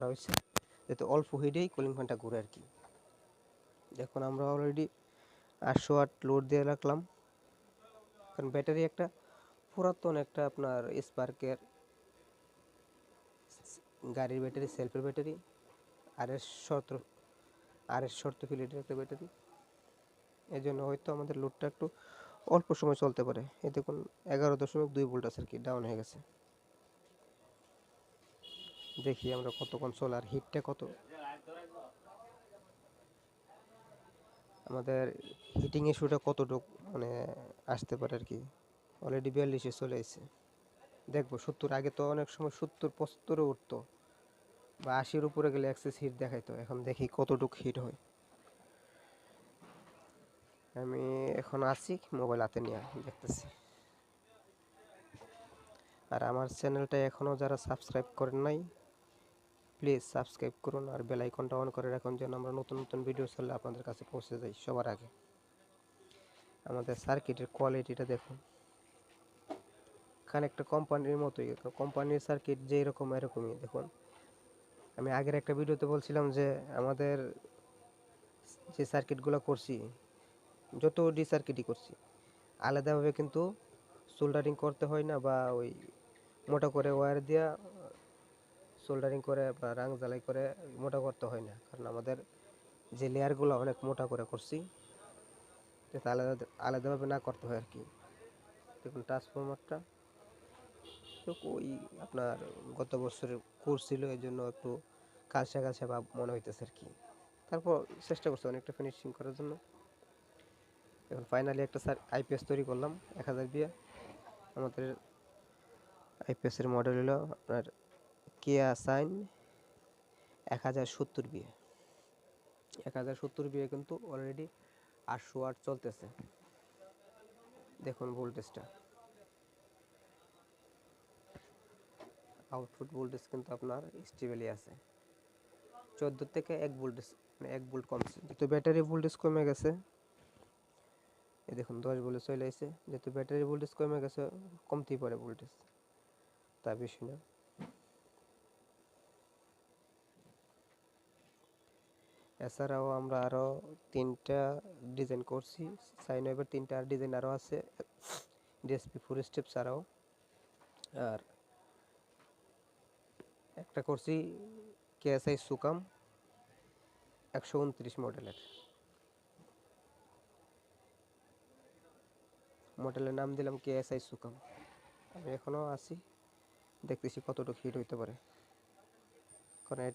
হয়েছে যাতে অল্প হিটেই কুলিং ফ্যানটা ঘুরে আর কি। দেখুন আমরা অলরেডি 800 ওয়াট লোড দিয়ে রাখলাম, কারণ ব্যাটারি একটা পুরাতন একটা আপনার স্পার্কের গাড়ির ব্যাটারি, সেলফের ব্যাটারি, RS 70 ফিলিটের একটা ব্যাটারি। এই জন্য হয়তো আমাদের লোডটা একটু অল্প সময় চলতে পারে। এই দেখুন 11.2 ভোল্ট আছে আর কি, ডাউন হয়ে গেছে। দেখি আমরা কতক্ষণ চলে আর হিটটা কত, আমাদের হিটিং ইস্যুটা কতটুকু মানে আসতে পারে আর কি। অলরেডি 42-এ চলে এসেছে। দেখবো 70, আগে তো অনেক সময় 70-75 উঠতো বা 80-এর উপরে গেলে এক্সেস হিট দেখাইতো। এখন দেখি কতটুকু হিট হয়। আমি এখন আছি মোবাইল হাতে নিয়ে দেখতেছি। আর আমার চ্যানেলটা এখনও যারা সাবস্ক্রাইব করেন নাই প্লিজ সাবস্ক্রাইব করুন আর বেল আইকনটা অন করে রাখুন, যেন আমরা নতুন নতুন ভিডিও ছাড়লে আপনাদের কাছে পৌঁছে যাই সবার আগে। আমাদের সার্কিটের কোয়ালিটিটা দেখুন, খানিকটা কোম্পানির মতোই, কোম্পানির সার্কিট যেই রকম এরকমই দেখুন। আমি আগের একটা ভিডিওতে বলছিলাম যে আমাদের যে সার্কিটগুলো করছি, যত ডি সার্কিটই করছি, আলাদাভাবে কিন্তু সোল্ডারিং করতে হয় না, বা ওই মোটা করে ওয়্যার দিয়া সোল্ডারিং করে বা রাং জ্বালাই করে মোটা করতে হয় না, কারণ আমাদের যে লেয়ারগুলো অনেক মোটা করে করছি, যাতে আলাদাভাবে না করতে হয় আর কি। দেখুন ট্রান্সফরমারটা তো ওই আপনার গত বছরের কোর্স ছিল, এই জন্য একটু কালসা কালসা ভাব মনে হইতেছে আর কি। তারপর চেষ্টা করছি অনেকটা ফিনিশিং করার জন্য। এখন ফাইনালি একটা আইপিএস তৈরি করলাম 1000 দিয়ে। আমাদের আইপিএসের মডেল হলো আপনার কেয়া সাইন 1070 বিয়ে। 1070 বিয়ে কিন্তু অলরেডি 800 ওয়াট চলতেছে। দেখুন ভোল্টেজটা, আউটপুট ভোল্টেজ কিন্তু আপনার স্টেবলই আছে। 14 থেকে 1 ভোল্টেজ, মানে 1 ভোল্ট কমছে, যেহেতু ব্যাটারি ভোল্টেজ কমে গেছে। এই দেখুন 10 ভোল্টে চলে আসছে, যেহেতু ব্যাটারি ভোল্টেজ কমে গেছে কমতেই পারে ভোল্টেজ, তা বেশি না। এছাড়াও আমরা আরও 3টা ডিজাইন করছি, সাইন ওয়েভের 3টা ডিজাইন আরও আছে, ডিএসপি 4 স্টেপ ছাড়াও। আর একটা করছি কেএসআই সুকাম 129 মডেলের নাম দিলাম কেএসআই সুকাম। আমি এখনও আছি, দেখতেছি কতটুকু হিট হইতে পারে, কারণ